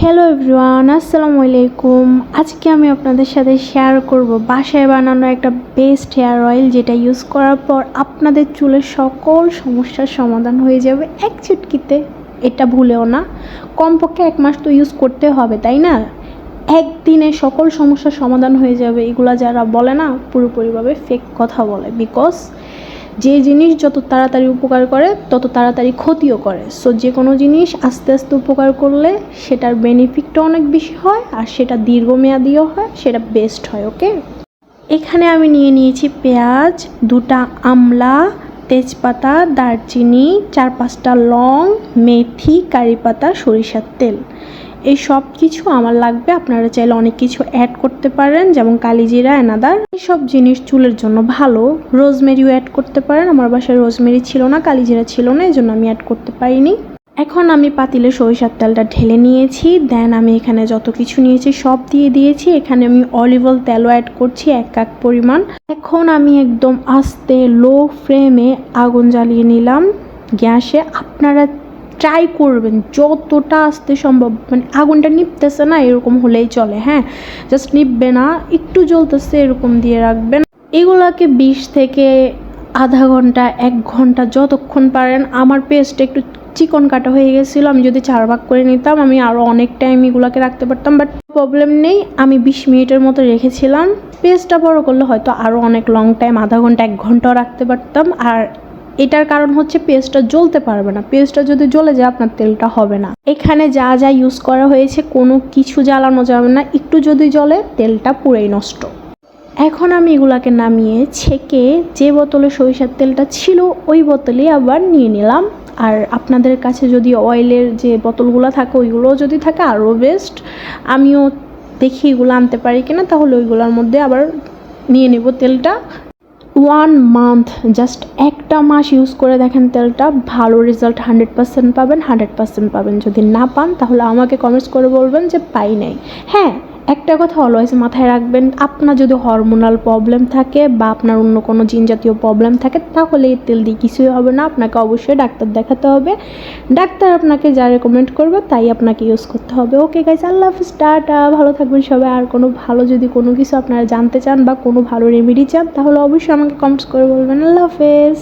Hello everyone, আসসালামু আলাইকুম। আজকে আমি আপনাদের সাথে শেয়ার করব বাসায় বানানো একটা বেস্ট হেয়ার অয়েল, যেটা ইউজ করার পর আপনাদের চুলের সকল সমস্যার সমাধান হয়ে যাবে এক চুটকিতে। এটা ভুলেও না, কমপক্ষে 1 মাস তো ইউজ করতে হবে, তাই না? একদিনে সকল সমস্যার সমাধান হয়ে যাবে, এগুলা যারা বলে না পুরোপুরিভাবে ফেক কথা বলে। বিকজ যে জিনিস যত তাড়াতাড়ি উপকার করে তত তাড়াতাড়ি ক্ষতিও করে। সো যে কোনো জিনিস আস্তে আস্তে উপকার করলে সেটার বেনিফিটটা অনেক বেশি হয়, আর সেটা দীর্ঘমেয়াদীও হয়, সেটা বেস্ট হয়। ওকে, এখানে আমি নিয়ে নিয়েছি পেঁয়াজ, 2টা আমলা, তেজপাতা, দারচিনি, 4-5টা লং, মেথি, কারি পাতা, সরিষার তেল। এই সব কিছু আমার লাগবে। আপনারা চাইলে অনেক কিছু অ্যাড করতে পারেন, যেমন কালিজিরা, এনাদার। এই সব জিনিস চুলের জন্য ভালো। রোজমেরিও অ্যাড করতে পারেন। আমার বাসায় রোজমেরি ছিল না, কালিজিরা ছিল না, এই জন্য আমি অ্যাড করতে পারিনি। এখন আমি পাতিলে সরিষার তেলটা ঢেলে নিয়েছি। দেন আমি এখানে যত কিছু নিয়েছি সব দিয়ে দিয়েছি। এখানে আমি অলিভ অয়েল তেলও অ্যাড করছি 1 কাপ পরিমাণ। এখন আমি একদম আস্তে লো ফ্লেমে আগুন জ্বালিয়ে নিলাম গ্যাসে। আপনারা ট্রাই করবেন যতটা আস্তে সম্ভব, মানে আগুনটা নিপতেছে না এরকম হলেই চলে। হ্যাঁ, জাস্ট নিপবে না, একটু জ্বলতেছে এরকম দিয়ে রাখবেন। এগুলাকে 20 থেকে আধা ঘন্টা 1 ঘন্টা যতক্ষণ পারেন। আমার পেস্টটা একটু চিকন কাটা হয়ে গেছিলো, আমি যদি 4 ভাগ করে নিতাম আমি আরও অনেক টাইম এগুলোকে রাখতে পারতাম, বাট প্রবলেম নেই। আমি 20 মিনিটের মতো রেখেছিলাম। পেস্টটা বড় করলে হয়তো আরও অনেক লং টাইম, আধা ঘন্টা 1 ঘন্টাও রাখতে পারতাম। আর এটার কারণ হচ্ছে পেস্টটা জ্বলতে পারবে না। পেস্টটা যদি জ্বলে যায় আপনার তেলটা হবে না। এখানে যা যা ইউজ করা হয়েছে কোনো কিছু জ্বালানো যাবে না, একটু যদি জ্বলে তেলটা পুরোই নষ্ট। এখন আমি এগুলাকে নামিয়ে ছেঁকে যে বোতলে সরিষার তেলটা ছিল ওই বোতলেই আবার নিয়ে নিলাম। আর আপনাদের কাছে যদি অয়েলের যে বোতলগুলো থাকে ওইগুলোও যদি থাকে আরও বেস্ট। আমিও দেখি এগুলো আনতে পারি কিনা, তাহলে ওইগুলোর মধ্যে আবার নিয়ে নেব তেলটা। 1 মান্থ, জাস্ট 1টা মাস ইউজ করে দেখেন তেলটা, ভালো রেজাল্ট 100% পাবেন। 100% পাবেন। যদি না পান তাহলে আমাকে কমেন্টস করে বলবেন যে পাই নাই। হ্যাঁ, একটা কথা অলওয়েজ মাথায় রাখবেন, আপনার যদি হরমোনাল প্রবলেম থাকে বা আপনার অন্য কোনো জিন জাতীয় প্রবলেম থাকে তাহলে এই তেল দিয়ে কিছুই হবে না। আপনাকে অবশ্যই ডাক্তার দেখাতে হবে। ডাক্তার আপনাকে যা রেকমেন্ড করবে তাই আপনাকে ইউজ করতে হবে। ওকে গাইস, আল্লাহ হাফিজ, টাটা, ভালো থাকবেন সবাই। আর কোনো ভালো যদি কোনো কিছু আপনারা জানতে চান বা কোনো ভালো রেমেডি চান তাহলে অবশ্যই আমাকে কমেন্টস করে বলবেন। আল্লাহ হাফেজ।